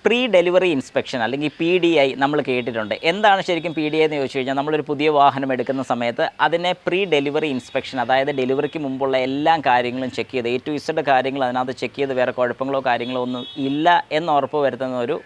Pre delivery inspection അല്ലെങ്കിൽ PDI നമ്മൾ കേട്ടിട്ടുണ്ട്. എന്താണ് ശരിക്കും PDI എന്ന് ചോദിച്ചു കഴിഞ്ഞാൽ നമ്മളൊരു പുതിയ വാഹനം എടുക്കുന്ന സമയത്ത് അതിനെ പ്രീ ഡെലിവറി ഇൻസ്പെക്ഷൻ, അതായത് ഡെലിവറിക്ക് മുമ്പുള്ള എല്ലാ കാര്യങ്ങളും ചെക്ക് ചെയ്ത് A to Z കാര്യങ്ങൾ അതിനകത്ത് ചെക്ക് ചെയ്ത് വേറെ കുഴപ്പങ്ങളോ കാര്യങ്ങളോ ഒന്നും ഇല്ല എന്ന് ഉറപ്പ് വരുത്തുന്ന ഒരു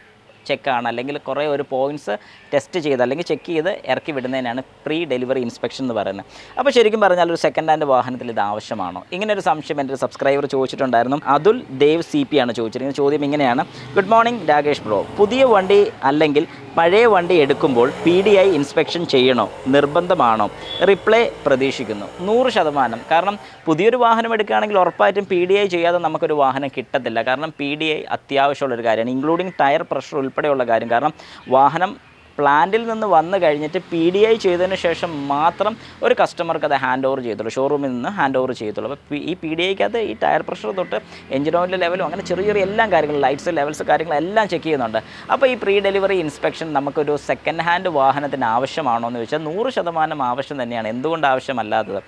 ചെക്കാണ്, അല്ലെങ്കിൽ കുറേ ഒരു പോയിൻറ്റ്സ് ടെസ്റ്റ് ചെയ്ത് അല്ലെങ്കിൽ ചെക്ക് ചെയ്ത് ഇറക്കി വിടുന്നതിനാണ് പ്രീ ഡെലിവറി ഇൻസ്പെക്ഷൻ എന്ന് പറയുന്നത്. അപ്പോൾ ശരിക്കും പറഞ്ഞാൽ ഒരു സെക്കൻഡ് ഹാൻഡ് വാഹനത്തിൽ ഇത് ആവശ്യമാണോ? ഇങ്ങനൊരു സംശയം എൻ്റെ ഒരു സബ്സ്ക്രൈബർ ചോദിച്ചിട്ടുണ്ടായിരുന്നു. അതുൽ ദേവ് CP ആണ് ചോദിച്ചിരിക്കുന്നത്. ചോദ്യം ഇങ്ങനെയാണ്: ഗുഡ് മോർണിംഗ് രാകേഷ് ബ്രോ, പുതിയ വണ്ടി അല്ലെങ്കിൽ പഴയ വണ്ടി എടുക്കുമ്പോൾ PDI ഇൻസ്പെക്ഷൻ ചെയ്യണോ, നിർബന്ധമാണോ? റിപ്ലൈ പ്രതീക്ഷിക്കുന്നു. 100%. കാരണം പുതിയൊരു വാഹനം എടുക്കുകയാണെങ്കിൽ ഉറപ്പായിട്ടും PDI ചെയ്യാതെ നമുക്കൊരു വാഹനം കിട്ടത്തില്ല. കാരണം PDI അത്യാവശ്യമുള്ളൊരു കാര്യമാണ്, ഇൻക്ലൂഡിങ് ടയർ പ്രഷർ ഉൾപ്പെടെയുള്ള കാര്യം. കാരണം വാഹനം പ്ലാന്റിൽ നിന്ന് വന്നു കഴിഞ്ഞിട്ട് PDI ചെയ്തതിന് ശേഷം മാത്രം ഒരു കസ്റ്റമർക്ക് അത് ഹാൻഡ് ഓവർ ചെയ്യത്തുള്ളൂ, ഷോറൂമിൽ നിന്ന് ഹാൻഡ് ഓവർ ചെയ്യത്തുള്ളൂ. അപ്പോൾ ഈ PDIക്കകത്ത് ഈ ടയർ പ്രഷർ തൊട്ട് എഞ്ചിൻ ഓയിലിൻ്റെ ലെവലും അങ്ങനെ ചെറിയ ചെറിയ എല്ലാ കാര്യങ്ങളും, ലൈറ്റ്സ് ലെവൽസ് കാര്യങ്ങളെല്ലാം ചെക്ക് ചെയ്യുന്നുണ്ട്. അപ്പോൾ ഈ പ്രീ ഡെലിവറി ഇൻസ്പെക്ഷൻ നമുക്കൊരു സെക്കൻഡ് ഹാൻഡ് വാഹനത്തിന് ആവശ്യമാണോ എന്ന് ചോദിച്ചാൽ 100% ആവശ്യം തന്നെയാണ്. എന്തുകൊണ്ട് ആവശ്യമല്ലാത്തത്?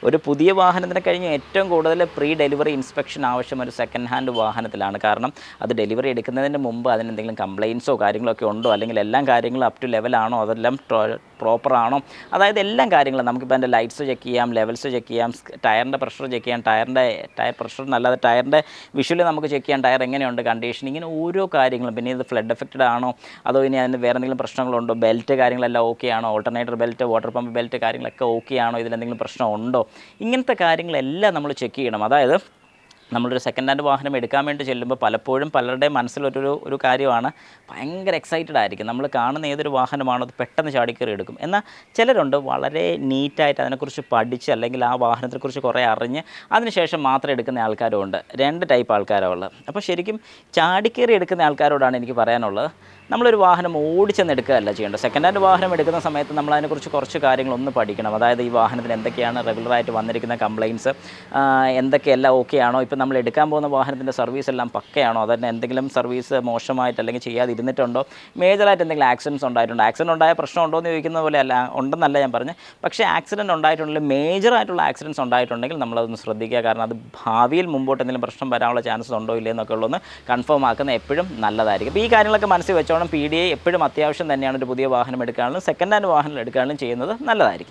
ഒരു പുതിയ വാഹനത്തിന് കഴിഞ്ഞ് ഏറ്റവും കൂടുതൽ പ്രീ ഡെലിവറി ഇൻസ്പെക്ഷൻ ആവശ്യം ഒരു സെക്കൻഡ് ഹാൻഡ് വാഹനത്തിലാണ്. കാരണം അത് ഡെലിവറി എടുക്കുന്നതിന് മുമ്പ് അതിനെന്തെങ്കിലും കംപ്ലയിൻസോ കാര്യങ്ങളൊക്കെ ഉണ്ടോ, അല്ലെങ്കിൽ എല്ലാ കാര്യങ്ങളും അപ് ടു ലെവലാണോ, അതെല്ലാം പ്രോപ്പറാണോ, അതായത് എല്ലാ കാര്യങ്ങളും നമുക്കിപ്പോൾ അതിൻ്റെ ലൈറ്റ്സ് ചെക്ക് ചെയ്യാം, ലെവൽസ് ചെക്ക് ചെയ്യാം, ടയറിൻ്റെ പ്രഷർ ചെക്ക് ചെയ്യാം, ടയർ പ്രഷർ എന്നല്ലാതെ ടയറിൻ്റെ വിഷ്വൽ നമുക്ക് ചെക്ക് ചെയ്യാം, ടയർ എങ്ങനെയുണ്ട് കണ്ടീഷൻ, ഇങ്ങനെ ഓരോ കാര്യങ്ങളും. പിന്നെ ഇത് ഫ്ലഡ് എഫക്റ്റഡ് ആണോ, അതോ ഇനി അതിന് വേറെ എന്തെങ്കിലും പ്രശ്നങ്ങളുണ്ടോ, ബെൽറ്റ് കാര്യങ്ങളെല്ലാം ഓക്കെ ആണോ, alternator belt, water pump belt കാര്യങ്ങളൊക്കെ ഓക്കെ ആണോ, ഇതിലെന്തെങ്കിലും പ്രശ്നമുണ്ടോ, ഇങ്ങനത്തെ കാര്യങ്ങളെല്ലാം നമ്മൾ ചെക്ക് ചെയ്യണം. അതായത് നമ്മളൊരു സെക്കൻഡ് ഹാൻഡ് വാഹനം എടുക്കാൻ വേണ്ടി ചെല്ലുമ്പോൾ പലപ്പോഴും പലരുടെയും മനസ്സിലൊരു കാര്യമാണ്, ഭയങ്കര എക്സൈറ്റഡ് ആയിരിക്കും. നമ്മൾ കാണുന്ന ഏതൊരു വാഹനമാണോ അത് പെട്ടെന്ന് ചാടിക്കയറി എടുക്കും. എന്നാൽ ചിലരുണ്ട് വളരെ നീറ്റായിട്ട് അതിനെക്കുറിച്ച് പഠിച്ച് അല്ലെങ്കിൽ ആ വാഹനത്തെക്കുറിച്ച് കുറേ അറിഞ്ഞ് അതിനുശേഷം മാത്രം എടുക്കുന്ന ആൾക്കാരും ഉണ്ട്. 2 ടൈപ്പ് ആൾക്കാരാണ് ഉള്ളത്. അപ്പോൾ ശരിക്കും ചാടിക്കയറി എടുക്കുന്ന ആൾക്കാരോടാണ് എനിക്ക് പറയാനുള്ളത്, നമ്മളൊരു വാഹനം ഓടിച്ചെന്ന് എടുക്കുകയല്ല ചെയ്യേണ്ടത്. സെക്കൻഡ് ഹാൻഡ് വാഹനം എടുക്കുന്ന സമയത്ത് നമ്മൾ അതിനെക്കുറിച്ച് കുറച്ച് കാര്യങ്ങളൊന്ന് പഠിക്കണം. അതായത് ഈ വാഹനത്തിന് എന്തൊക്കെയാണ് റെഗുലറായിട്ട് വന്നിരിക്കുന്ന കംപ്ലയിൻറ്റ്സ്, എന്തൊക്കെയെല്ലാം ഓക്കെ ആണോ, ഇപ്പോൾ നമ്മൾ എടുക്കാൻ പോകുന്ന വാഹനത്തിൻ്റെ സർവീസ് എല്ലാം പക്കയാണോ, അതന്നെ എന്തെങ്കിലും സർവീസ് മോശമായിട്ട് അല്ലെങ്കിൽ ചെയ്യാതിരുന്നിട്ടുണ്ടോ, മേജറായിട്ട് എന്തെങ്കിലും ആക്സിഡൻറ്റ്സ് ഉണ്ടായിട്ടുണ്ടോ, ആക്സിഡൻറ്റ് ഉണ്ടായ പ്രശ്നം ഉണ്ടോ എന്ന് ചോദിക്കുന്ന പോലെ അല്ല, ഉണ്ടെന്നല്ല ഞാൻ പറഞ്ഞത്. പക്ഷേ ആക്സിഡൻറ്റ് ഉണ്ടായിട്ടുണ്ടെങ്കിൽ, മേജറായിട്ടുള്ള ആക്സിഡൻറ്റ്സ് ഉണ്ടായിട്ടുണ്ടെങ്കിൽ നമ്മളതൊന്ന് ശ്രദ്ധിക്കുക. കാരണം അത് ഭാവിയിൽ മുമ്പോട്ട് എന്തെങ്കിലും പ്രശ്നം വരാനുള്ള ചാൻസസ് ഉണ്ടോ ഇല്ലേ എന്നൊക്കെ ഉള്ളതൊന്ന് കൺഫേം ആക്കുന്നത് എപ്പോഴും നല്ലതായിരിക്കും. അപ്പോൾ ഈ കാര്യങ്ങളൊക്കെ മനസ്സിൽ വെച്ചോണം. PDI എപ്പോഴും അത്യാവശ്യം തന്നെയാണ്. ഒരു പുതിയ വാഹനം എടുക്കാനും സെക്കൻഡ് ഹാൻഡ് വാഹനം എടുക്കാനും ചെയ്യുന്നത് നല്ലതായിരിക്കും.